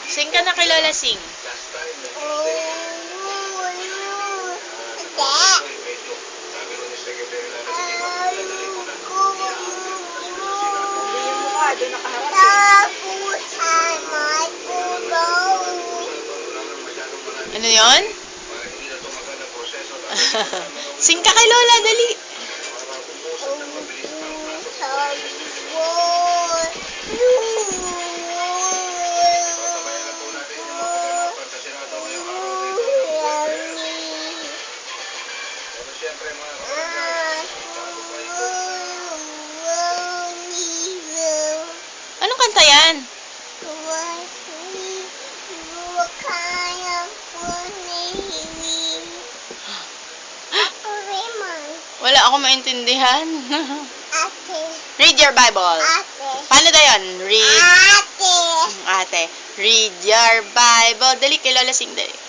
Sing ka na kay Lola, sing. Doon nakaharap Ano yon? Sing ka kay Lola, dali. Anong kanta yan? Wala ako maintindihan. Read your Bible. Paano daw yun? Read. Ate. Read your Bible. Dali kay Lola, sing dali.